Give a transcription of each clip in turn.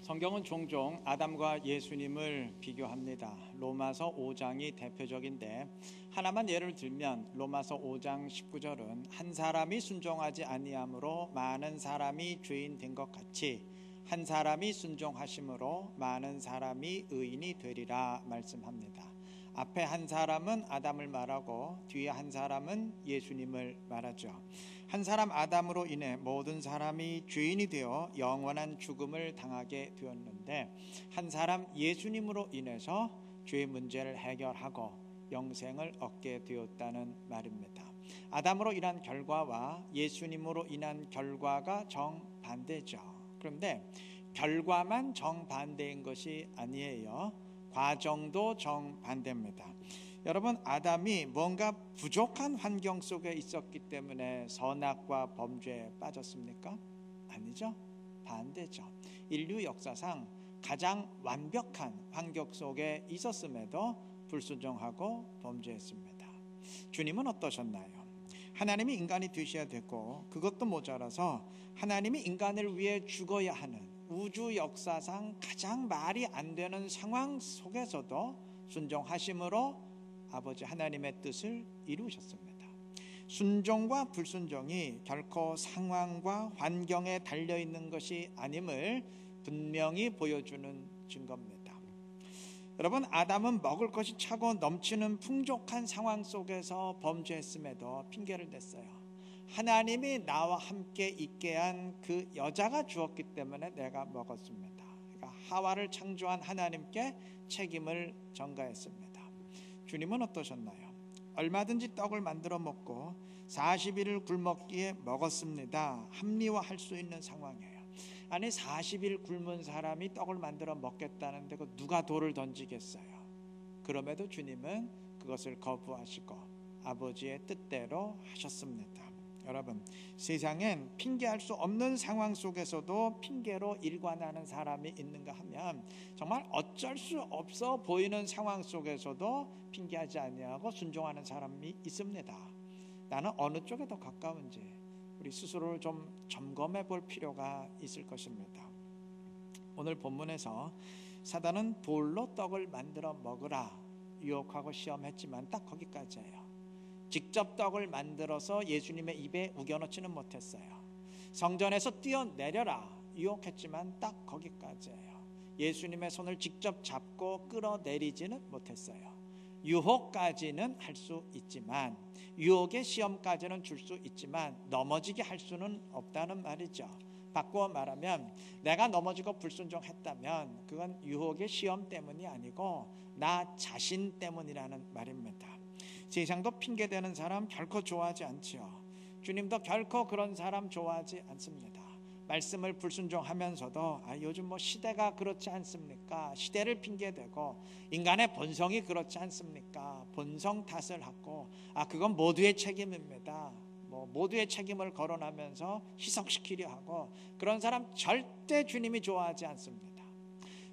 성경은 종종 아담과 예수님을 비교합니다. 로마서 5장이 대표적인데 하나만 예를 들면 로마서 5장 19절은 한 사람이 순종하지 아니함으로 많은 사람이 죄인 된 것 같이 한 사람이 순종하심으로 많은 사람이 의인이 되리라 말씀합니다. 앞에 한 사람은 아담을 말하고 뒤에 한 사람은 예수님을 말하죠. 한 사람 아담으로 인해 모든 사람이 죄인이 되어 영원한 죽음을 당하게 되었는데 한 사람 예수님으로 인해서 죄의 문제를 해결하고 영생을 얻게 되었다는 말입니다. 아담으로 인한 결과와 예수님으로 인한 결과가 정반대죠. 그런데 결과만 정반대인 것이 아니에요. 과정도 정반대입니다. 여러분, 아담이 뭔가 부족한 환경 속에 있었기 때문에 선악과 범죄에 빠졌습니까? 아니죠. 반대죠. 인류 역사상 가장 완벽한 환경 속에 있었음에도 불순종하고 범죄했습니다. 주님은 어떠셨나요? 하나님이 인간이 되셔야 되고 그것도 모자라서 하나님이 인간을 위해 죽어야 하는 우주 역사상 가장 말이 안 되는 상황 속에서도 순종하심으로 아버지 하나님의 뜻을 이루셨습니다. 순종과 불순종이 결코 상황과 환경에 달려있는 것이 아님을 분명히 보여주는 증거입니다. 여러분, 아담은 먹을 것이 차고 넘치는 풍족한 상황 속에서 범죄했음에도 핑계를 댔어요. 하나님이 나와 함께 있게 한 그 여자가 주었기 때문에 내가 먹었습니다. 그러니까 하와를 창조한 하나님께 책임을 전가했습니다. 주님은 어떠셨나요? 얼마든지 떡을 만들어 먹고 40일을 굶었기에 먹었습니다. 합리화할 수 있는 상황이에요. 아니 40일 굶은 사람이 떡을 만들어 먹겠다는데 누가 돌을 던지겠어요? 그럼에도 주님은 그것을 거부하시고 아버지의 뜻대로 하셨습니다. 여러분, 세상엔 핑계할 수 없는 상황 속에서도 핑계로 일관하는 사람이 있는가 하면 정말 어쩔 수 없어 보이는 상황 속에서도 핑계하지 아니하고 순종하는 사람이 있습니다. 나는 어느 쪽에 더 가까운지 우리 스스로를 좀 점검해 볼 필요가 있을 것입니다. 오늘 본문에서 사단은 돌로 떡을 만들어 먹으라 유혹하고 시험했지만 딱 거기까지예요. 직접 떡을 만들어서 예수님의 입에 우겨넣지는 못했어요. 성전에서 뛰어내려라 유혹했지만 딱 거기까지예요. 예수님의 손을 직접 잡고 끌어내리지는 못했어요. 유혹까지는 할 수 있지만 유혹의 시험까지는 줄 수 있지만 넘어지게 할 수는 없다는 말이죠. 바꾸어 말하면 내가 넘어지고 불순종했다면 그건 유혹의 시험 때문이 아니고 나 자신 때문이라는 말입니다. 세상도 핑계대는 사람 결코 좋아하지 않지요. 주님도 결코 그런 사람 좋아하지 않습니다. 말씀을 불순종하면서도 요즘 시대가 그렇지 않습니까? 시대를 핑계대고 인간의 본성이 그렇지 않습니까? 본성 탓을 하고 그건 모두의 책임입니다. 모두의 책임을 거론하면서 희석시키려 하고 그런 사람 절대 주님이 좋아하지 않습니다.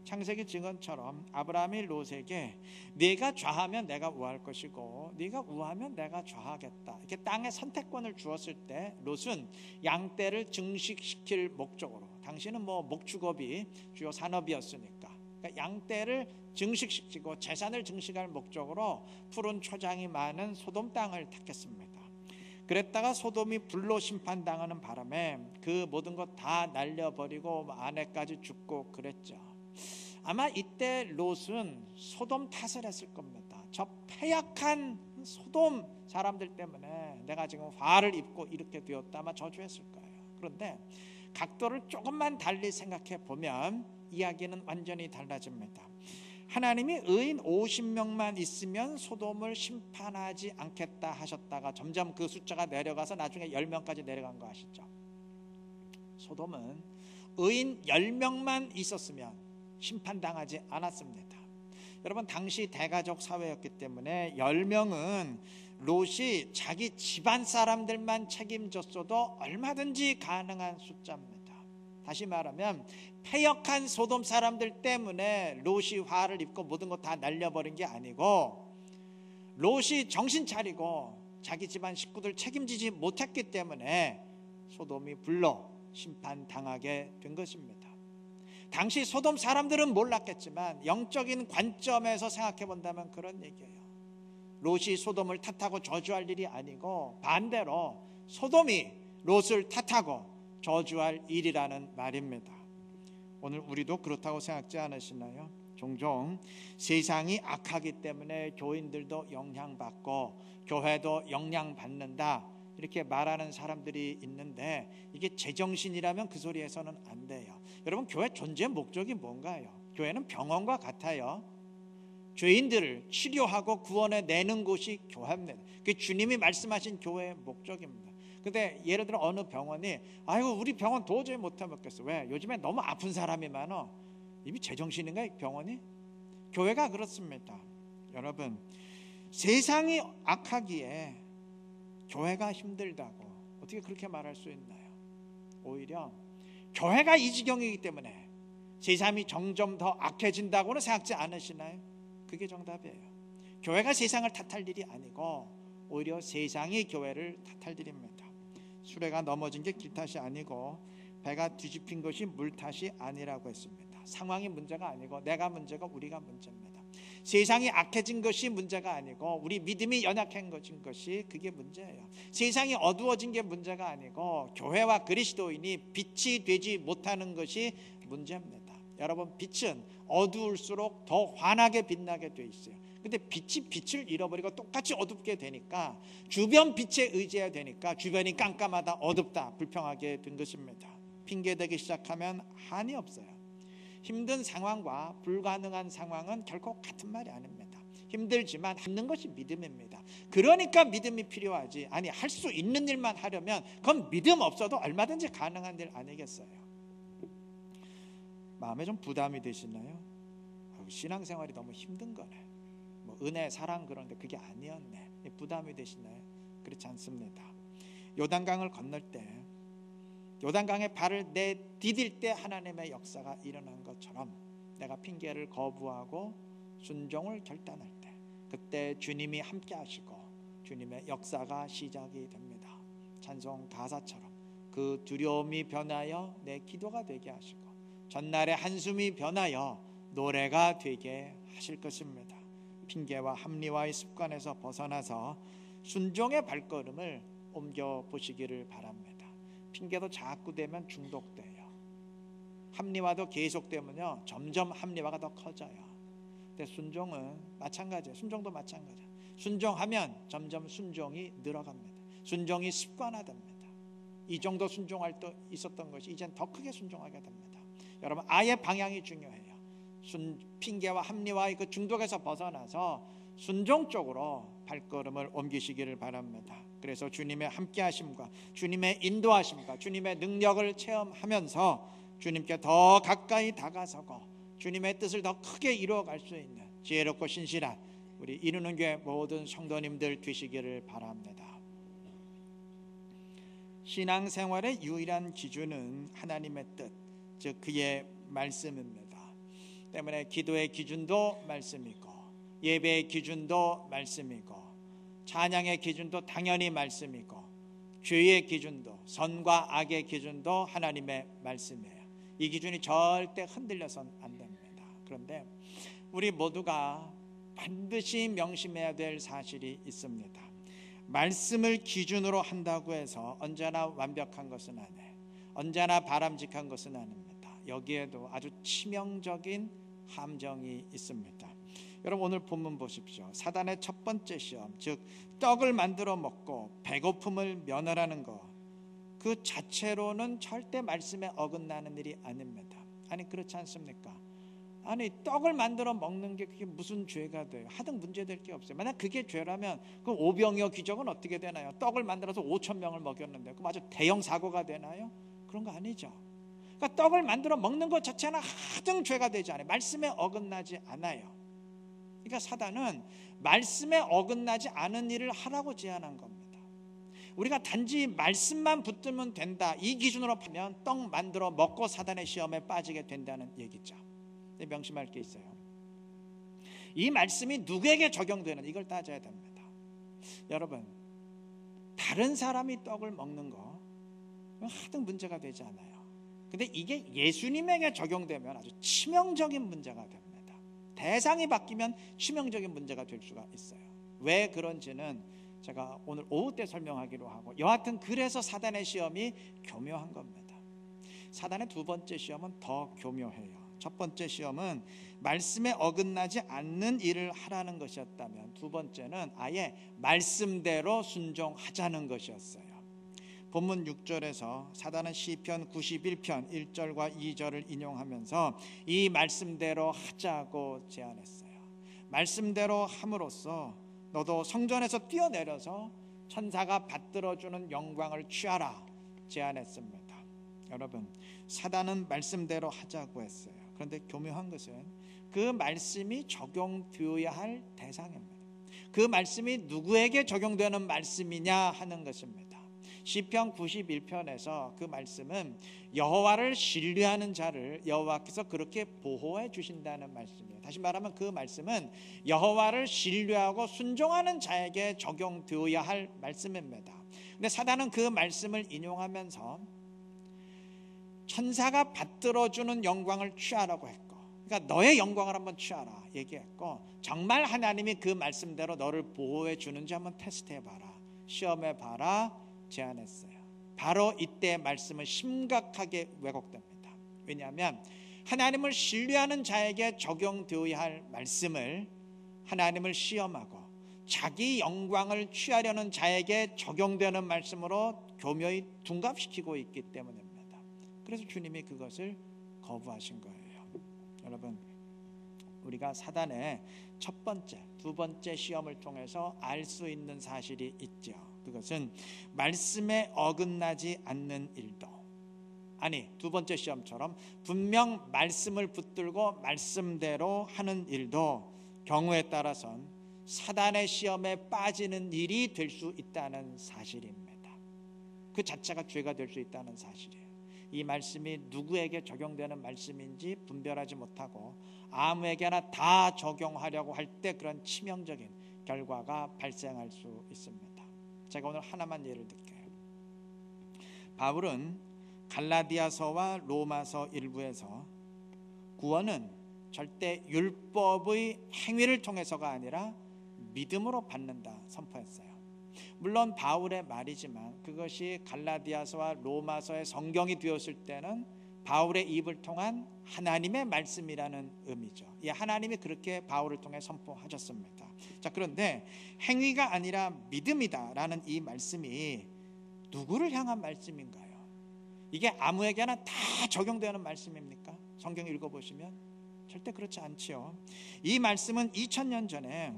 창세기 증언처럼 아브라함이 롯에게 네가 좌하면 내가 우할 것이고 네가 우하면 내가 좌하겠다 이렇게 땅의 선택권을 주었을 때 롯은 양떼를 증식시킬 목적으로 당시는 목축업이 주요 산업이었으니까 그러니까 양떼를 증식시키고 재산을 증식할 목적으로 푸른 초장이 많은 소돔 땅을 택했습니다. 그랬다가 소돔이 불로 심판당하는 바람에 그 모든 것 다 날려버리고 아내까지 죽고 그랬죠. 아마 이때 롯은 소돔 탓을 했을 겁니다. 저 패약한 소돔 사람들 때문에 내가 지금 화를 입고 이렇게 되었다 아마 저주했을 거예요. 그런데 각도를 조금만 달리 생각해 보면 이야기는 완전히 달라집니다. 하나님이 의인 50명만 있으면 소돔을 심판하지 않겠다 하셨다가 점점 그 숫자가 내려가서 나중에 10명까지 내려간 거 아시죠? 소돔은 의인 10명만 있었으면 심판당하지 않았습니다. 여러분, 당시 대가족 사회였기 때문에 10명은 롯이 자기 집안 사람들만 책임졌어도 얼마든지 가능한 숫자입니다. 다시 말하면 패역한 소돔 사람들 때문에 롯이 화를 입고 모든 것 다 날려버린 게 아니고 롯이 정신 차리고 자기 집안 식구들 책임지지 못했기 때문에 소돔이 불로 심판당하게 된 것입니다. 당시 소돔 사람들은 몰랐겠지만 영적인 관점에서 생각해 본다면 그런 얘기예요. 롯이 소돔을 탓하고 저주할 일이 아니고 반대로 소돔이 롯을 탓하고 저주할 일이라는 말입니다. 오늘 우리도 그렇다고 생각지 않으시나요? 종종 세상이 악하기 때문에 교인들도 영향받고 교회도 영향받는다 이렇게 말하는 사람들이 있는데, 이게 제정신이라면 그 소리에서는 안 돼요. 여러분, 교회 존재의 목적이 뭔가요? 교회는 병원과 같아요. 죄인들을 치료하고 구원해 내는 곳이 교회입니다. 그게 주님이 말씀하신 교회의 목적입니다. 근데 예를 들어 어느 병원이 아이고 우리 병원 도저히 못 해먹겠어. 왜? 요즘에 너무 아픈 사람이 많아. 이미 제정신인가 이 병원이? 교회가 그렇습니다. 여러분, 세상이 악하기에 교회가 힘들다고 어떻게 그렇게 말할 수 있나요? 오히려 교회가 이 지경이기 때문에 세상이 점점 더 악해진다고는 생각지 않으시나요? 그게 정답이에요. 교회가 세상을 탓할 일이 아니고 오히려 세상이 교회를 탓할 일입니다. 수레가 넘어진 게 길 탓이 아니고 배가 뒤집힌 것이 물 탓이 아니라고 했습니다. 상황이 문제가 아니고 내가 문제고 우리가 문제입니다. 세상이 악해진 것이 문제가 아니고 우리 믿음이 연약해진 것이 그게 문제예요. 세상이 어두워진 게 문제가 아니고 교회와 그리스도인이 빛이 되지 못하는 것이 문제입니다. 여러분, 빛은 어두울수록 더 환하게 빛나게 돼 있어요. 근데 빛이 빛을 잃어버리고 똑같이 어둡게 되니까 주변 빛에 의지해야 되니까 주변이 깜깜하다, 어둡다, 불평하게 된 것입니다. 핑계대기 시작하면 한이 없어요. 힘든 상황과 불가능한 상황은 결코 같은 말이 아닙니다. 힘들지만 하는 것이 믿음입니다. 그러니까 믿음이 필요하지. 아니, 할 수 있는 일만 하려면 그건 믿음 없어도 얼마든지 가능한 일 아니겠어요? 마음에 좀 부담이 되시나요? 신앙생활이 너무 힘든 거네. 뭐 은혜, 사랑 그런데 그게 아니었네. 부담이 되시나요? 그렇지 않습니다. 요단강을 건널 때, 요단강에 발을 내디딜 때 하나님의 역사가 일어난 것처럼 내가 핑계를 거부하고 순종을 결단할 때, 그때 주님이 함께 하시고 주님의 역사가 시작이 됩니다. 찬송 가사처럼 그 두려움이 변하여 내 기도가 되게 하시고 전날의 한숨이 변하여 노래가 되게 하실 것입니다. 핑계와 합리화의 습관에서 벗어나서 순종의 발걸음을 옮겨 보시기를 바랍니다. 핑계도 자꾸 되면 중독돼요. 합리화도 계속되면요 점점 합리화가 더 커져요. 근데 순종은 마찬가지예요. 순종도 마찬가지예요. 순종하면 점점 순종이 늘어갑니다. 순종이 습관화됩니다. 이 정도 순종할 때 있었던 것이 이젠 더 크게 순종하게 됩니다. 여러분, 아예 방향이 중요해요. 핑계와 합리화의 그 중독에서 벗어나서 순종 쪽으로 발걸음을 옮기시기를 바랍니다. 그래서 주님의 함께하심과 주님의 인도하심과 주님의 능력을 체험하면서 주님께 더 가까이 다가서고 주님의 뜻을 더 크게 이루어갈 수 있는 지혜롭고 신실한 우리 이루는 교회 모든 성도님들 되시기를 바랍니다. 신앙생활의 유일한 기준은 하나님의 뜻, 즉 그의 말씀입니다. 때문에 기도의 기준도 말씀이고 예배의 기준도 말씀이고 찬양의 기준도 당연히 말씀이고 죄의 기준도 선과 악의 기준도 하나님의 말씀이에요. 이 기준이 절대 흔들려선 안 됩니다. 그런데 우리 모두가 반드시 명심해야 될 사실이 있습니다. 말씀을 기준으로 한다고 해서 언제나 완벽한 것은 아니에요. 언제나 바람직한 것은 아닙니다. 여기에도 아주 치명적인 함정이 있습니다. 여러분, 오늘 본문 보십시오. 사단의 첫 번째 시험, 즉 떡을 만들어 먹고 배고픔을 면하라는 것, 그 자체로는 절대 말씀에 어긋나는 일이 아닙니다. 아니, 그렇지 않습니까? 아니, 떡을 만들어 먹는 게 그게 무슨 죄가 돼요? 하등 문제될 게 없어요. 만약 그게 죄라면 그럼 오병이어 기적은 어떻게 되나요? 떡을 만들어서 5,000명을 먹였는데 그럼 아주 대형 사고가 되나요? 그런 거 아니죠. 그러니까 떡을 만들어 먹는 것 자체는 하등 죄가 되지 않아요. 말씀에 어긋나지 않아요. 그러니까 사단은 말씀에 어긋나지 않은 일을 하라고 제안한 겁니다. 우리가 단지 말씀만 붙들면 된다, 이 기준으로 보면 떡 만들어 먹고 사단의 시험에 빠지게 된다는 얘기죠. 근데 명심할 게 있어요. 이 말씀이 누구에게 적용되는 이걸 따져야 됩니다. 여러분, 다른 사람이 떡을 먹는 거 하등 문제가 되지 않아요. 근데 이게 예수님에게 적용되면 아주 치명적인 문제가 됩니다. 대상이 바뀌면 치명적인 문제가 될 수가 있어요. 왜 그런지는 제가 오늘 오후 때 설명하기로 하고, 여하튼 그래서 사단의 시험이 교묘한 겁니다. 사단의 두 번째 시험은 더 교묘해요. 첫 번째 시험은 말씀에 어긋나지 않는 일을 하라는 것이었다면, 두 번째는 아예 말씀대로 순종하자는 것이었어요. 본문 6절에서 사단은 시편 91편 1절과 2절을 인용하면서 이 말씀대로 하자고 제안했어요. 말씀대로 함으로써 너도 성전에서 뛰어내려서 천사가 받들어주는 영광을 취하라 제안했습니다. 여러분, 사단은 말씀대로 하자고 했어요. 그런데 교묘한 것은 그 말씀이 적용되어야 할 대상입니다. 그 말씀이 누구에게 적용되는 말씀이냐 하는 것입니다. 시편 91편에서 그 말씀은 여호와를 신뢰하는 자를 여호와께서 그렇게 보호해 주신다는 말씀이에요. 다시 말하면 그 말씀은 여호와를 신뢰하고 순종하는 자에게 적용되어야 할 말씀입니다. 근데 사단은 그 말씀을 인용하면서 천사가 받들어주는 영광을 취하라고 했고, 그러니까 너의 영광을 한번 취하라 얘기했고, 정말 하나님이 그 말씀대로 너를 보호해 주는지 한번 테스트해봐라, 시험해봐라 제안했어요. 바로 이때 말씀은 심각하게 왜곡됩니다. 왜냐하면 하나님을 신뢰하는 자에게 적용되어야 할 말씀을 하나님을 시험하고 자기 영광을 취하려는 자에게 적용되는 말씀으로 교묘히 둔갑시키고 있기 때문입니다. 그래서 주님이 그것을 거부하신 거예요. 여러분, 우리가 사단의 첫 번째, 두 번째 시험을 통해서 알 수 있는 사실이 있죠. 그것은 말씀에 어긋나지 않는 일도, 아니 두 번째 시험처럼 분명 말씀을 붙들고 말씀대로 하는 일도 경우에 따라선 사단의 시험에 빠지는 일이 될 수 있다는 사실입니다. 그 자체가 죄가 될 수 있다는 사실이에요. 이 말씀이 누구에게 적용되는 말씀인지 분별하지 못하고 아무에게나 다 적용하려고 할 때 그런 치명적인 결과가 발생할 수 있습니다. 제가 오늘 하나만 예를 들게요. 바울은 갈라디아서와 로마서 일부에서 구원은 절대 율법의 행위를 통해서가 아니라 믿음으로 받는다 선포했어요. 물론 바울의 말이지만 그것이 갈라디아서와 로마서의 성경이 되었을 때는 바울의 입을 통한 하나님의 말씀이라는 의미죠. 이 하나님이 그렇게 바울을 통해 선포하셨습니다. 자, 그런데 행위가 아니라 믿음이다라는 이 말씀이 누구를 향한 말씀인가요? 이게 아무에게나 다 적용되는 말씀입니까? 성경 읽어보시면 절대 그렇지 않지요. 이 말씀은 2000년 전에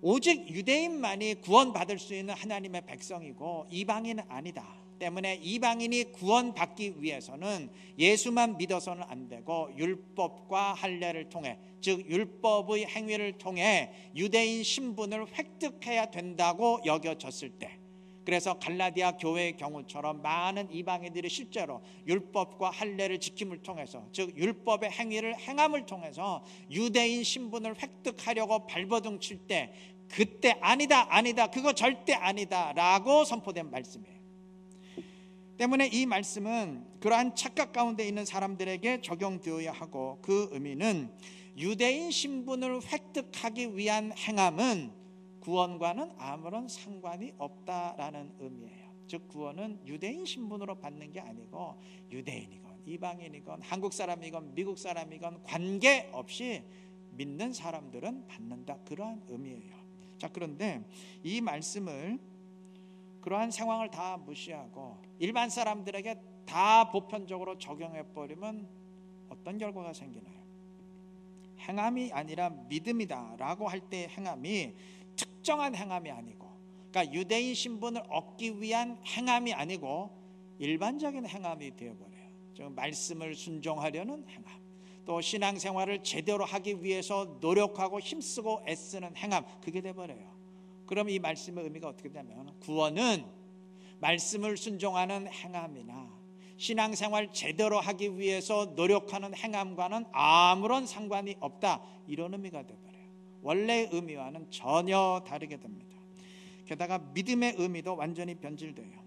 오직 유대인만이 구원받을 수 있는 하나님의 백성이고 이방인은 아니다 때문에 이방인이 구원받기 위해서는 예수만 믿어서는 안 되고 율법과 할례를 통해, 즉 율법의 행위를 통해 유대인 신분을 획득해야 된다고 여겨졌을 때, 그래서 갈라디아 교회의 경우처럼 많은 이방인들이 실제로 율법과 할례를 지킴을 통해서, 즉 율법의 행위를 행함을 통해서 유대인 신분을 획득하려고 발버둥 칠 때 그때 아니다 그거 절대 아니다 라고 선포된 말씀이에요. 때문에 이 말씀은 그러한 착각 가운데 있는 사람들에게 적용되어야 하고, 그 의미는 유대인 신분을 획득하기 위한 행함은 구원과는 아무런 상관이 없다라는 의미예요. 즉 구원은 유대인 신분으로 받는 게 아니고 유대인이건 이방인이건 한국 사람이건 미국 사람이건 관계없이 믿는 사람들은 받는다, 그러한 의미예요. 자, 그런데 이 말씀을 그러한 상황을 다 무시하고 일반 사람들에게 다 보편적으로 적용해버리면 어떤 결과가 생기나요? 행함이 아니라 믿음이다 라고 할 때 행함이 특정한 행함이 아니고, 그러니까 유대인 신분을 얻기 위한 행함이 아니고 일반적인 행함이 되어버려요. 즉 말씀을 순종하려는 행함, 또 신앙생활을 제대로 하기 위해서 노력하고 힘쓰고 애쓰는 행함, 그게 돼버려요. 그럼 이 말씀의 의미가 어떻게 되냐면, 구원은 말씀을 순종하는 행함이나 신앙생활 제대로 하기 위해서 노력하는 행함과는 아무런 상관이 없다, 이런 의미가 돼버려요. 원래의 의미와는 전혀 다르게 됩니다. 게다가 믿음의 의미도 완전히 변질돼요.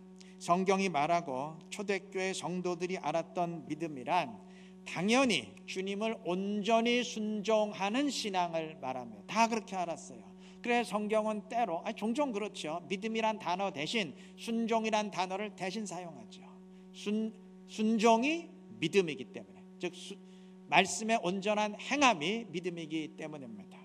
성경이 말하고 초대교회 성도들이 알았던 믿음이란 당연히 주님을 온전히 순종하는 신앙을 말하며 다 그렇게 알았어요. 그래서 성경은 때로 종종 그렇죠. 믿음이란 단어 대신 순종이란 단어를 대신 사용하죠. 순종이 믿음이기 때문에, 즉 말씀의 온전한 행함이 믿음이기 때문입니다.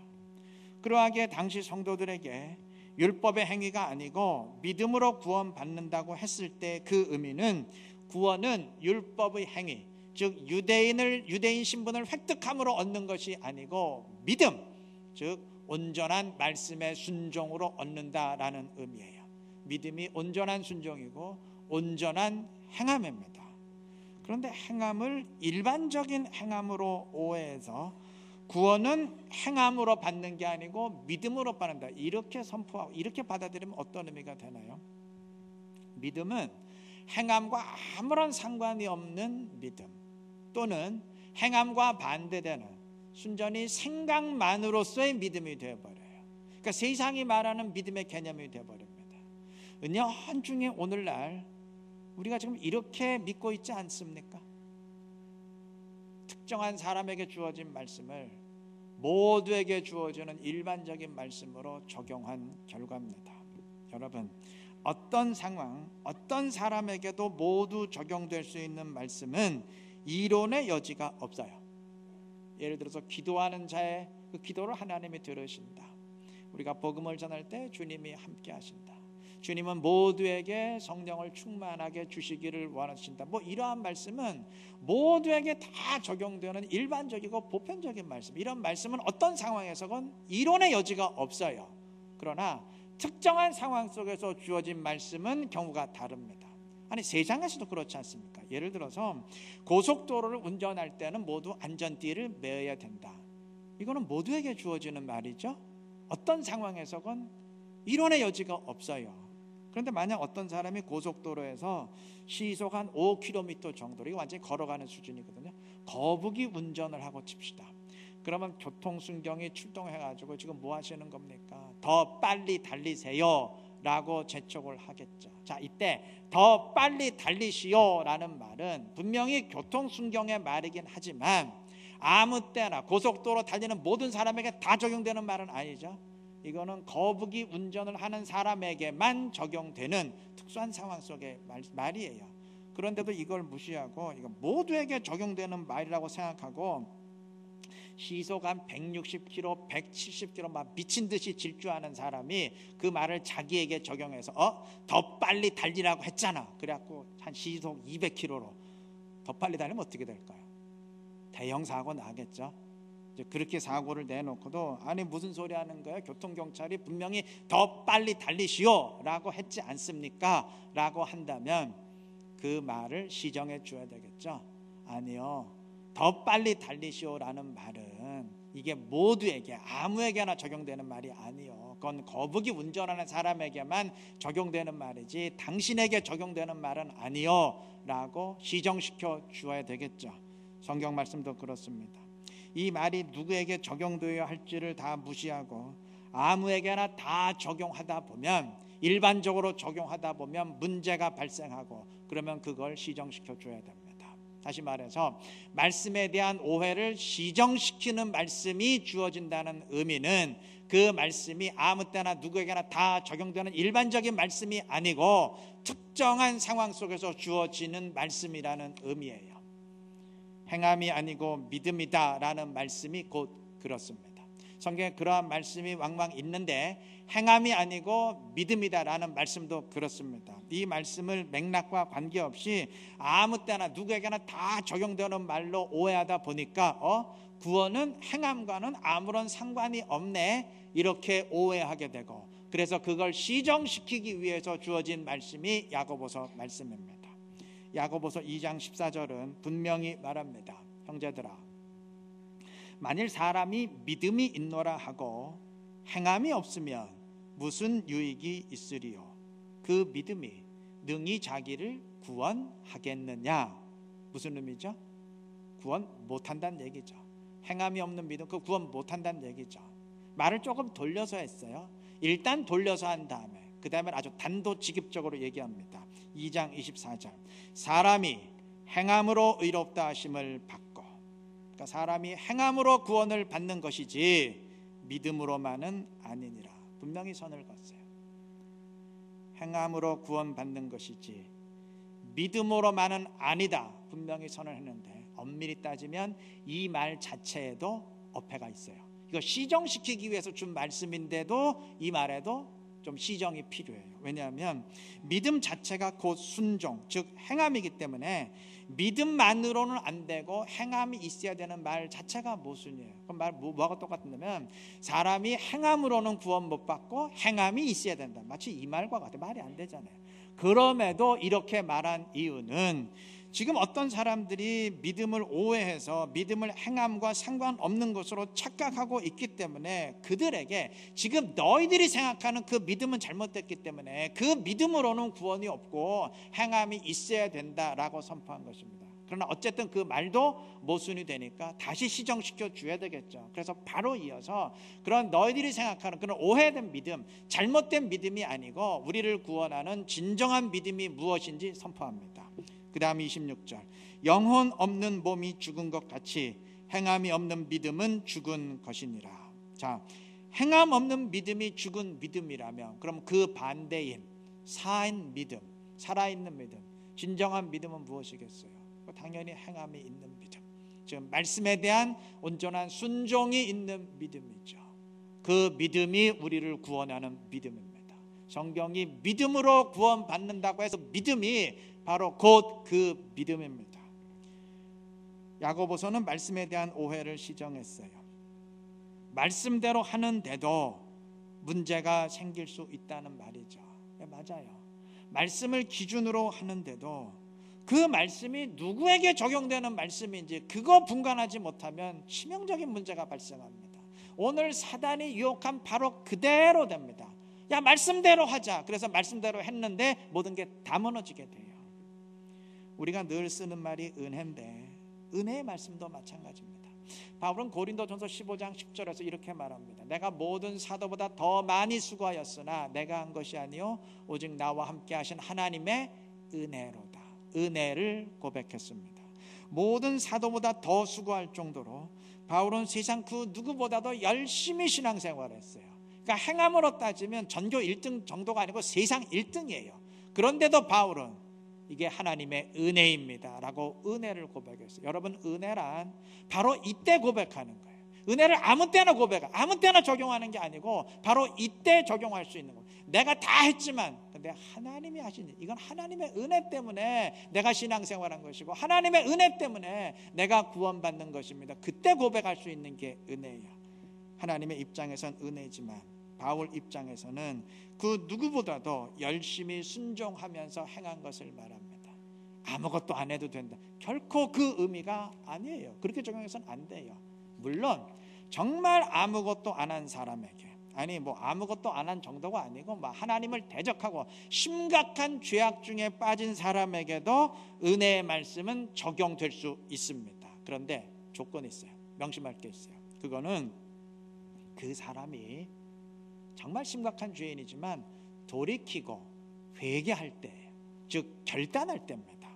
그러하기에 당시 성도들에게 율법의 행위가 아니고 믿음으로 구원받는다고 했을 때 그 의미는 구원은 율법의 행위, 즉 유대인 신분을 획득함으로 얻는 것이 아니고 믿음, 즉 온전한 말씀의 순종으로 얻는다라는 의미예요. 믿음이 온전한 순종이고 온전한 행함입니다. 그런데 행함을 일반적인 행함으로 오해해서 구원은 행함으로 받는 게 아니고 믿음으로 받는다, 이렇게 선포하고 이렇게 받아들이면 어떤 의미가 되나요? 믿음은 행함과 아무런 상관이 없는 믿음, 또는 행함과 반대되는 순전히 생각만으로서의 믿음이 되어버려요. 그러니까 세상이 말하는 믿음의 개념이 되어버립니다. 은연중에 오늘날 우리가 지금 이렇게 믿고 있지 않습니까? 특정한 사람에게 주어진 말씀을 모두에게 주어지는 일반적인 말씀으로 적용한 결과입니다. 여러분, 어떤 상황, 어떤 사람에게도 모두 적용될 수 있는 말씀은 이론의 여지가 없어요. 예를 들어서 기도하는 자의 그 기도를 하나님이 들으신다. 우리가 복음을 전할 때 주님이 함께 하신다. 주님은 모두에게 성령을 충만하게 주시기를 원하신다. 이러한 말씀은 모두에게 다 적용되는 일반적이고 보편적인 말씀, 이런 말씀은 어떤 상황에서건 이론의 여지가 없어요. 그러나 특정한 상황 속에서 주어진 말씀은 경우가 다릅니다. 아니, 세상에서도 그렇지 않습니까? 예를 들어서 고속도로를 운전할 때는 모두 안전띠를 매어야 된다. 이거는 모두에게 주어지는 말이죠. 어떤 상황에서건 이론의 여지가 없어요. 그런데 만약 어떤 사람이 고속도로에서 시속 한 5km 정도로, 이거 완전히 걸어가는 수준이거든요, 거북이 운전을 하고 칩시다. 그러면 교통순경이 출동해가지고 지금 뭐 하시는 겁니까? 더 빨리 달리세요 라고 재촉을 하겠죠. 자, 이때 더 빨리 달리시오 라는 말은 분명히 교통순경의 말이긴 하지만 아무 때나 고속도로 달리는 모든 사람에게 다 적용되는 말은 아니죠. 이거는 거북이 운전을 하는 사람에게만 적용되는 특수한 상황 속의 말이에요. 그런데도 이걸 무시하고 이거 모두에게 적용되는 말이라고 생각하고 시속 한 160km, 170km 막 미친 듯이 질주하는 사람이 그 말을 자기에게 적용해서 더 빨리 달리라고 했잖아. 그래갖고 한 시속 200km로 더 빨리 달리면 어떻게 될까요? 대형 사고 나겠죠. 그렇게 사고를 내놓고도 아니 무슨 소리 하는 거야? 교통경찰이 분명히 더 빨리 달리시오 라고 했지 않습니까? 라고 한다면 그 말을 시정해 줘야 되겠죠. 아니요, 더 빨리 달리시오 라는 말은 이게 모두에게 아무에게나 적용되는 말이 아니요, 그건 거북이 운전하는 사람에게만 적용되는 말이지 당신에게 적용되는 말은 아니요 라고 시정시켜 주어야 되겠죠. 성경 말씀도 그렇습니다. 이 말이 누구에게 적용되어야 할지를 다 무시하고 아무에게나 다 적용하다 보면, 일반적으로 적용하다 보면 문제가 발생하고 그러면 그걸 시정시켜 줘야 됩니다. 다시 말해서 말씀에 대한 오해를 시정시키는 말씀이 주어진다는 의미는 그 말씀이 아무 때나 누구에게나 다 적용되는 일반적인 말씀이 아니고 특정한 상황 속에서 주어지는 말씀이라는 의미예요. 행함이 아니고 믿음이다 라는 말씀이 곧 그렇습니다. 성경에 그러한 말씀이 왕왕 있는데 행함이 아니고 믿음이다 라는 말씀도 그렇습니다. 이 말씀을 맥락과 관계없이 아무 때나 누구에게나 다 적용되는 말로 오해하다 보니까 구원은 행함과는 아무런 상관이 없네, 이렇게 오해하게 되고, 그래서 그걸 시정시키기 위해서 주어진 말씀이 야고보서 말씀입니다. 야고보서 2장 14절은 분명히 말합니다. 형제들아, 만일 사람이 믿음이 있노라 하고 행함이 없으면 무슨 유익이 있으리요? 그 믿음이 능히 자기를 구원하겠느냐? 무슨 의미죠? 구원 못한다는 얘기죠. 행함이 없는 믿음, 그 구원 못한다는 얘기죠. 말을 조금 돌려서 했어요. 일단 돌려서 한 다음에 그 다음에 아주 단도직입적으로 얘기합니다. 2장 24절 사람이 행함으로 의롭다 하심을 받고, 그러니까 사람이 행함으로 구원을 받는 것이지 믿음으로만은 아니니라. 분명히 선을 그었어요. 행함으로 구원받는 것이지 믿음으로만은 아니다. 분명히 선을 했는데 엄밀히 따지면 이 말 자체에도 어폐가 있어요. 이거 시정시키기 위해서 준 말씀인데도 이 말에도 좀 시정이 필요해요. 왜냐하면 믿음 자체가 곧 순종, 즉 행함이기 때문에 믿음만으로는 안 되고 행함이 있어야 되는 말 자체가 모순이에요. 그럼 뭐가 똑같냐면 사람이 행함으로는 구원 못 받고 행함이 있어야 된다. 마치 이 말과 같아요. 말이 안 되잖아요. 그럼에도 이렇게 말한 이유는 지금 어떤 사람들이 믿음을 오해해서 믿음을 행함과 상관없는 것으로 착각하고 있기 때문에 그들에게 지금 너희들이 생각하는 그 믿음은 잘못됐기 때문에 그 믿음으로는 구원이 없고 행함이 있어야 된다라고 선포한 것입니다. 그러나 어쨌든 그 말도 모순이 되니까 다시 시정시켜 줘야 되겠죠. 그래서 바로 이어서 그런 너희들이 생각하는 그런 오해된 믿음, 잘못된 믿음이 아니고 우리를 구원하는 진정한 믿음이 무엇인지 선포합니다. 그 다음 26절 영혼 없는 몸이 죽은 것 같이 행함이 없는 믿음은 죽은 것이니라. 자, 행함 없는 믿음이 죽은 믿음이라면 그럼 그 반대인 사인 믿음, 살아있는 믿음, 진정한 믿음은 무엇이겠어요? 당연히 행함이 있는 믿음, 즉 말씀에 대한 온전한 순종이 있는 믿음이죠. 그 믿음이 우리를 구원하는 믿음입니다. 성경이 믿음으로 구원받는다고 해서 믿음이 바로 곧 그 믿음입니다. 야고보서는 말씀에 대한 오해를 시정했어요. 말씀대로 하는데도 문제가 생길 수 있다는 말이죠. 네, 맞아요. 말씀을 기준으로 하는데도 그 말씀이 누구에게 적용되는 말씀인지 그거 분간하지 못하면 치명적인 문제가 발생합니다. 오늘 사단이 유혹한 바로 그대로 됩니다. 야, 말씀대로 하자. 그래서 말씀대로 했는데 모든 게 다 무너지게 돼요. 우리가 늘 쓰는 말이 은혜인데 은혜의 말씀도 마찬가지입니다. 바울은 고린도전서 15장 10절에서 이렇게 말합니다. 내가 모든 사도보다 더 많이 수고하였으나 내가 한 것이 아니요 오직 나와 함께 하신 하나님의 은혜로다. 은혜를 고백했습니다. 모든 사도보다 더 수고할 정도로 바울은 세상 그 누구보다도 열심히 신앙생활을 했어요. 그러니까 행함으로 따지면 전교 1등 정도가 아니고 세상 1등이에요. 그런데도 바울은 이게 하나님의 은혜입니다 라고 은혜를 고백했어요. 여러분, 은혜란 바로 이때 고백하는 거예요. 은혜를 아무 때나 아무 때나 적용하는 게 아니고 바로 이때 적용할 수 있는 거예요. 내가 다 했지만 근데 하나님이 하신 일, 이건 하나님의 은혜 때문에 내가 신앙생활한 것이고 하나님의 은혜 때문에 내가 구원받는 것입니다. 그때 고백할 수 있는 게 은혜예요. 하나님의 입장에선 은혜지만 바울 입장에서는 그 누구보다도 열심히 순종하면서 행한 것을 말합니다. 아무것도 안 해도 된다. 결코 그 의미가 아니에요. 그렇게 적용해서는 안 돼요. 물론 정말 아무것도 안 한 사람에게, 아니 뭐 아무것도 안 한 정도가 아니고 뭐 하나님을 대적하고 심각한 죄악 중에 빠진 사람에게도 은혜의 말씀은 적용될 수 있습니다. 그런데 조건이 있어요. 명심할 게 있어요. 그거는 그 사람이 정말 심각한 죄인이지만 돌이키고 회개할 때, 즉 결단할 때입니다.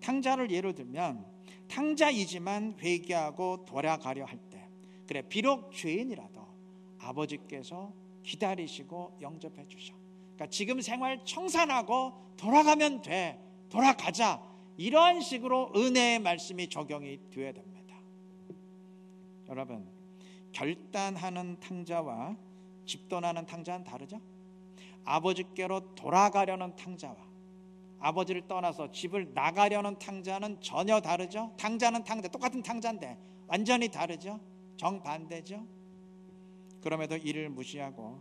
탕자를 예로 들면 탕자이지만 회개하고 돌아가려 할 때, 그래 비록 죄인이라도 아버지께서 기다리시고 영접해 주셔. 그러니까 지금 생활 청산하고 돌아가면 돼, 돌아가자, 이런 식으로 은혜의 말씀이 적용이 되어야 됩니다. 여러분, 결단하는 탕자와 집 떠나는 탕자는 다르죠? 아버지께로 돌아가려는 탕자와 아버지를 떠나서 집을 나가려는 탕자는 전혀 다르죠? 탕자는 탕자, 똑같은 탕자인데 완전히 다르죠? 정반대죠? 그럼에도 이를 무시하고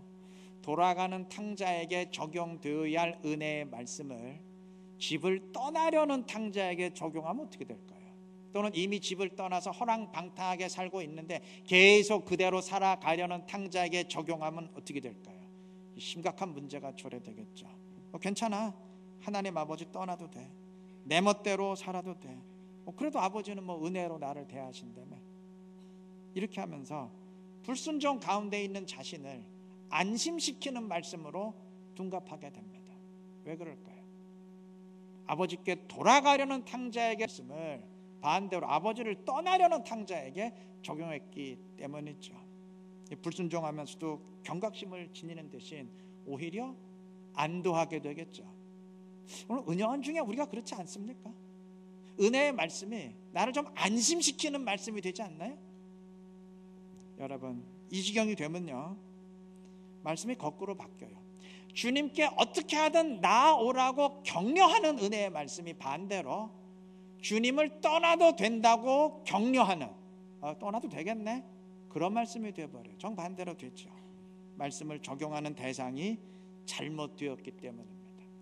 돌아가는 탕자에게 적용되어야 할 은혜의 말씀을 집을 떠나려는 탕자에게 적용하면 어떻게 될까요? 또는 이미 집을 떠나서 허랑방탕하게 살고 있는데 계속 그대로 살아가려는 탕자에게 적용하면 어떻게 될까요? 심각한 문제가 초래되겠죠. 괜찮아, 하나님 아버지 떠나도 돼, 내 멋대로 살아도 돼, 그래도 아버지는 뭐 은혜로 나를 대하신다며. 이렇게 하면서 불순종 가운데 있는 자신을 안심시키는 말씀으로 둔갑하게 됩니다. 왜 그럴까요? 아버지께 돌아가려는 탕자에게 말씀을 반대로 아버지를 떠나려는 탕자에게 적용했기 때문이죠. 불순종하면서도 경각심을 지니는 대신 오히려 안도하게 되겠죠. 오늘 은연 중에 우리가 그렇지 않습니까? 은혜의 말씀이 나를 좀 안심시키는 말씀이 되지 않나요? 여러분, 이 지경이 되면요, 말씀이 거꾸로 바뀌어요. 주님께 어떻게 하든 나아오라고 격려하는 은혜의 말씀이 반대로 주님을 떠나도 된다고 격려하는, 떠나도 되겠네, 그런 말씀이 되어버려요. 정반대로 됐죠. 말씀을 적용하는 대상이 잘못되었기 때문입니다.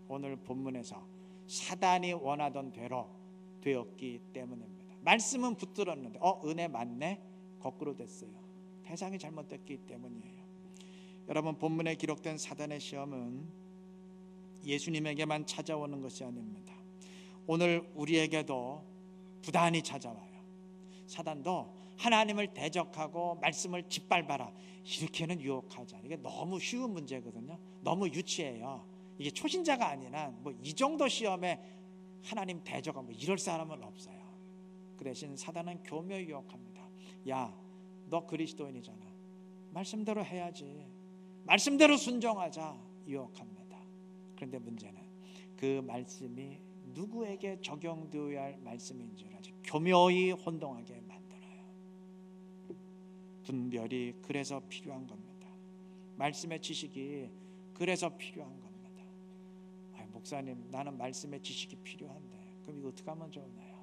오늘 본문에서 사단이 원하던 대로 되었기 때문입니다. 말씀은 붙들었는데 은혜 맞네, 거꾸로 됐어요. 대상이 잘못됐기 때문이에요. 여러분, 본문에 기록된 사단의 시험은 예수님에게만 찾아오는 것이 아닙니다. 오늘 우리에게도 부단히 찾아와요. 사단도 하나님을 대적하고 말씀을 짓밟아라, 이렇게는 유혹하지 않아요. 이게 너무 쉬운 문제거든요. 너무 유치해요. 이게 초신자가 아니라 이 정도 시험에 하나님 대적하고 이럴 사람은 없어요. 그 대신 사단은 교묘히 유혹합니다. 야, 너 그리스도인이잖아, 말씀대로 해야지, 말씀대로 순종하자, 유혹합니다. 그런데 문제는 그 말씀이 누구에게 적용되어야 할 말씀인지를 아주 교묘히 혼동하게 만들어요. 분별이 그래서 필요한 겁니다. 말씀의 지식이 그래서 필요한 겁니다. 목사님, 나는 말씀의 지식이 필요한데 그럼 이거 어떻게 하면 좋나요?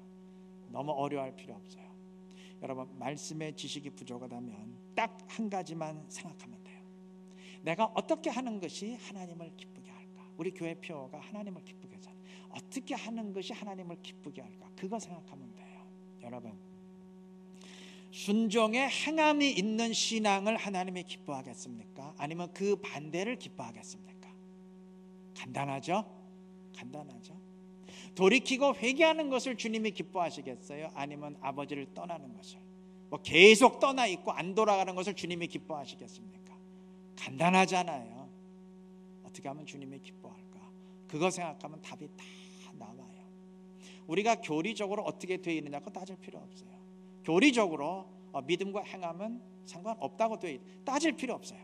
너무 어려워할 필요 없어요. 여러분, 말씀의 지식이 부족하다면 딱 한 가지만 생각하면 돼요. 내가 어떻게 하는 것이 하나님을 기쁘게 할까? 우리 교회 표어가 하나님을 기쁘게 하잖아요. 어떻게 하는 것이 하나님을 기쁘게 할까? 그거 생각하면 돼요. 여러분, 순종의 행함이 있는 신앙을 하나님이 기뻐하겠습니까? 아니면 그 반대를 기뻐하겠습니까? 간단하죠? 간단하죠? 돌이키고 회개하는 것을 주님이 기뻐하시겠어요? 아니면 아버지를 떠나는 것을, 계속 떠나 있고 안 돌아가는 것을 주님이 기뻐하시겠습니까? 간단하잖아요. 어떻게 하면 주님이 기뻐할까? 그거 생각하면 답이 다 나와요. 우리가 교리적으로 어떻게 되어 있느냐고 따질 필요 없어요. 교리적으로 믿음과 행함은 상관없다고 따질 필요 없어요.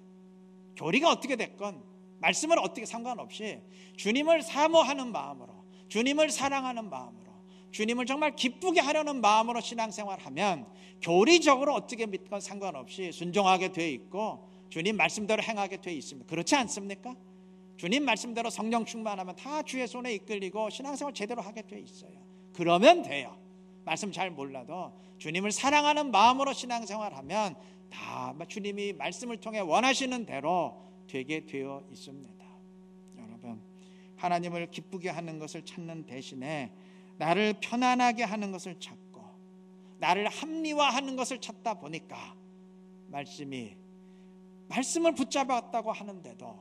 교리가 어떻게 됐건 말씀을 어떻게 상관없이 주님을 사모하는 마음으로, 주님을 사랑하는 마음으로, 주님을 정말 기쁘게 하려는 마음으로 신앙생활하면 교리적으로 어떻게 믿건 상관없이 순종하게 되어 있고 주님 말씀대로 행하게 되어 있습니다. 그렇지 않습니까? 주님 말씀대로 성령 충만하면 다 주의 손에 이끌리고 신앙생활 제대로 하게 되어 있어요. 그러면 돼요. 말씀 잘 몰라도 주님을 사랑하는 마음으로 신앙생활하면 다 주님이 말씀을 통해 원하시는 대로 되게 되어 있습니다. 여러분, 하나님을 기쁘게 하는 것을 찾는 대신에 나를 편안하게 하는 것을 찾고 나를 합리화하는 것을 찾다 보니까 말씀을 붙잡았다고 하는데도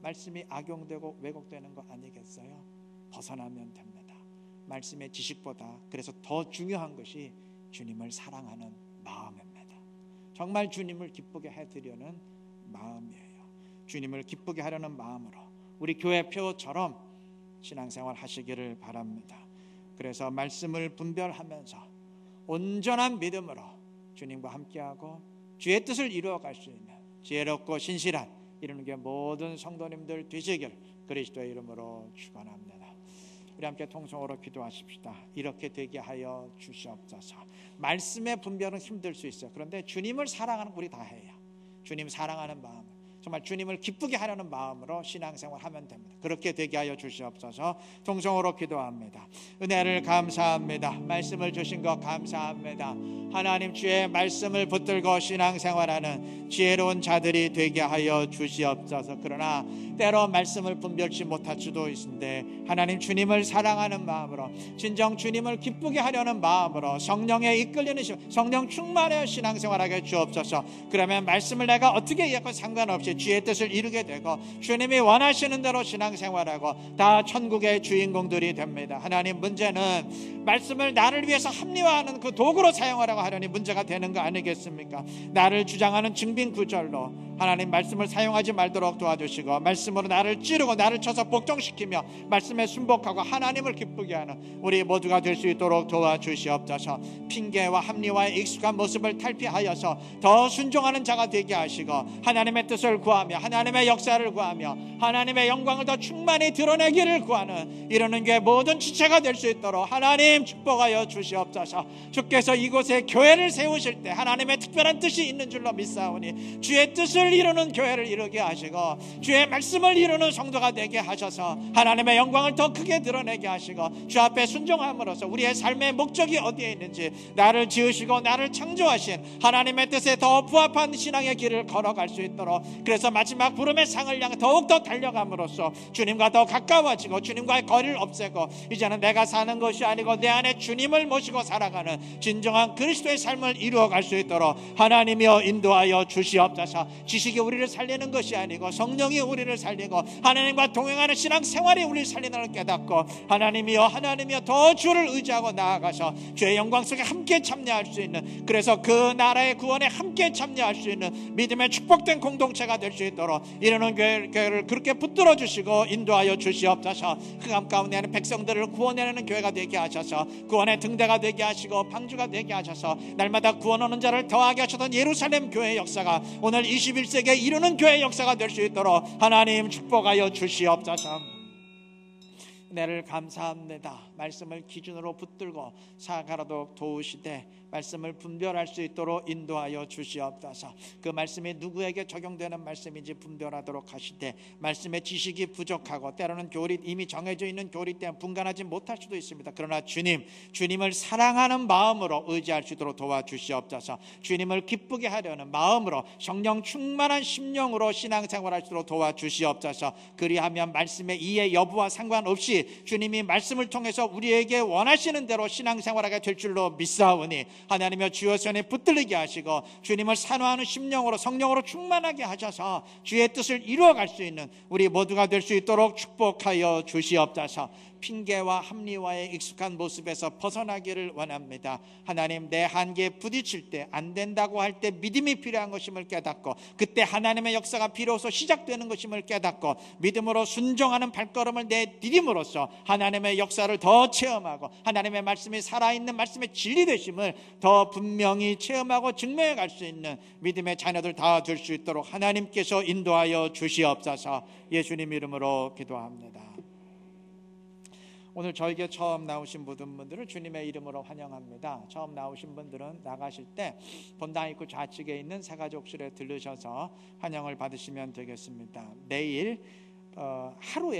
말씀이 악용되고 왜곡되는 거 아니겠어요? 벗어나면 됩니다. 말씀의 지식보다 그래서 더 중요한 것이 주님을 사랑하는 마음입니다. 정말 주님을 기쁘게 해드리려는 마음이에요. 주님을 기쁘게 하려는 마음으로 우리 교회 표처럼 신앙생활 하시기를 바랍니다. 그래서 말씀을 분별하면서 온전한 믿음으로 주님과 함께하고 주의 뜻을 이루어갈 수 있는 지혜롭고 신실한 이루는 게 모든 성도님들 되시길 그리스도의 이름으로 축원합니다. 우리 함께 통성으로 기도하십시다. 이렇게 되게 하여 주시옵소서. 말씀의 분별은 힘들 수 있어요. 그런데 주님을 사랑하는 우리 다 해요. 주님 사랑하는 마음, 정말 주님을 기쁘게 하려는 마음으로 신앙생활하면 됩니다. 그렇게 되게 하여 주시옵소서. 통성으로 기도합니다. 은혜를 감사합니다. 말씀을 주신 것 감사합니다. 하나님, 주의 말씀을 붙들고 신앙생활하는 지혜로운 자들이 되게 하여 주시옵소서. 그러나 때로 말씀을 분별치 못할 수도 있는데 하나님, 주님을 사랑하는 마음으로 진정 주님을 기쁘게 하려는 마음으로 성령에 이끌리는 성령 충만하여 신앙생활하게 주옵소서. 그러면 말씀을 내가 어떻게 이해하건 상관없이 주의 뜻을 이루게 되고 주님이 원하시는 대로 신앙생활하고 다 천국의 주인공들이 됩니다. 하나님, 문제는 말씀을 나를 위해서 합리화하는 그 도구로 사용하라고 하려니 문제가 되는 거 아니겠습니까? 나를 주장하는 증빙구절로 하나님 말씀을 사용하지 말도록 도와주시고 말씀으로 나를 찌르고 나를 쳐서 복종시키며 말씀에 순복하고 하나님을 기쁘게 하는 우리 모두가 될 수 있도록 도와주시옵소서. 핑계와 합리와의 익숙한 모습을 탈피하여서 더 순종하는 자가 되게 하시고 하나님의 뜻을 구하며 하나님의 역사를 구하며 하나님의 영광을 더 충만히 드러내기를 구하는 이러는 교회 모든 지체가 될 수 있도록 하나님 축복하여 주시옵소서. 주께서 이곳에 교회를 세우실 때 하나님의 특별한 뜻이 있는 줄로 믿사오니 주의 뜻을 이루는 교회를 이루게 하시고 주의 말씀을 이루는 성도가 되게 하셔서 하나님의 영광을 더 크게 드러내게 하시고 주 앞에 순종함으로써 우리의 삶의 목적이 어디에 있는지 나를 지으시고 나를 창조하신 하나님의 뜻에 더 부합한 신앙의 길을 걸어갈 수 있도록 그래서 마지막 부름의 상을 향해 더욱더 달려감으로써 주님과 더 가까워지고 주님과의 거리를 없애고 이제는 내가 사는 것이 아니고 내 안에 주님을 모시고 살아가는 진정한 그리스도의 삶을 이루어갈 수 있도록 하나님이여 인도하여 주시옵소서. 지식이 우리를 살리는 것이 아니고 성령이 우리를 살리고 하나님과 동행하는 신앙생활이 우리를 살리는 걸 깨닫고 하나님이여 더 주를 의지하고 나아가서 주의 영광 속에 함께 참여할 수 있는 그래서 그 나라의 구원에 함께 참여할 수 있는 믿음의 축복된 공동체가 될 수 있도록 이러는 교회를 그렇게 붙들어 주시고 인도하여 주시옵소서. 흑암 가운데 있는 백성들을 구원해내는 교회가 되게 하셔서 구원의 등대가 되게 하시고 방주가 되게 하셔서 날마다 구원하는 자를 더하게 하셨던 예루살렘 교회의 역사가 오늘 21세기에 이루는 교회의 역사가 될 수 있도록 하나님 축복하여 주시옵소서. 은혜를 감사합니다. 말씀을 기준으로 붙들고 사가라도 도우시되 말씀을 분별할 수 있도록 인도하여 주시옵소서. 그 말씀이 누구에게 적용되는 말씀인지 분별하도록 하시되 말씀의 지식이 부족하고 때로는 교리 이미 정해져 있는 교리 때문에 분간하지 못할 수도 있습니다. 그러나 주님을 사랑하는 마음으로 의지할 수 있도록 도와주시옵소서. 주님을 기쁘게 하려는 마음으로 성령 충만한 심령으로 신앙생활할 수 있도록 도와주시옵소서. 그리하면 말씀의 이해 여부와 상관없이 주님이 말씀을 통해서 우리에게 원하시는 대로 신앙생활하게 될 줄로 믿사오니 하나님여 주의 손에 붙들리게 하시고 주님을 산화하는 심령으로 성령으로 충만하게 하셔서 주의 뜻을 이루어갈 수 있는 우리 모두가 될 수 있도록 축복하여 주시옵소서. 핑계와 합리와의 익숙한 모습에서 벗어나기를 원합니다. 하나님 내 한계에 부딪힐 때 안 된다고 할 때 믿음이 필요한 것임을 깨닫고 그때 하나님의 역사가 비로소 시작되는 것임을 깨닫고 믿음으로 순종하는 발걸음을 내디딤으로써 하나님의 역사를 더 체험하고 하나님의 말씀이 살아있는 말씀의 진리 되심을 더 분명히 체험하고 증명해 갈 수 있는 믿음의 자녀들 다 될 수 있도록 하나님께서 인도하여 주시옵소서. 예수님 이름으로 기도합니다. 오늘 저에게 처음 나오신 모든 분들을 주님의 이름으로 환영합니다. 처음 나오신 분들은 나가실 때 본당 입구 좌측에 있는 새가족실에 들르셔서 환영을 받으시면 되겠습니다. 내일 하루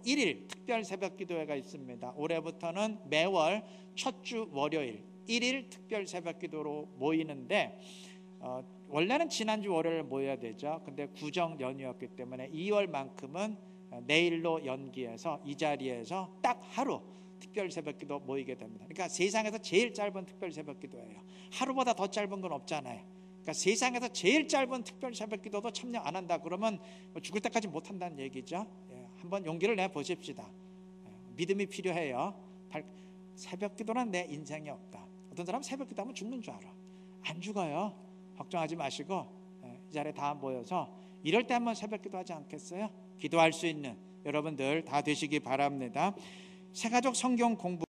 1일 특별 새벽 기도회가 있습니다. 올해부터는 매월 첫 주 월요일 1일 특별 새벽 기도로 모이는데 원래는 지난주 월요일 모여야 되죠. 근데 구정 연휴였기 때문에 2월만큼은 내일로 연기해서 이 자리에서 딱 하루 특별 새벽기도 모이게 됩니다. 그러니까 세상에서 제일 짧은 특별 새벽기도예요. 하루보다 더 짧은 건 없잖아요. 그러니까 세상에서 제일 짧은 특별 새벽기도도 참여 안 한다 그러면 죽을 때까지 못 한다는 얘기죠. 한번 용기를 내 보십시다. 믿음이 필요해요. 새벽기도는 내 인생이 없다. 어떤 사람은 새벽기도하면 죽는 줄 알아. 안 죽어요. 걱정하지 마시고 이 자리에 다 모여서 이럴 때 한번 새벽기도 하지 않겠어요? 기도할 수 있는 여러분들 다 되시기 바랍니다. 새가족 성경 공부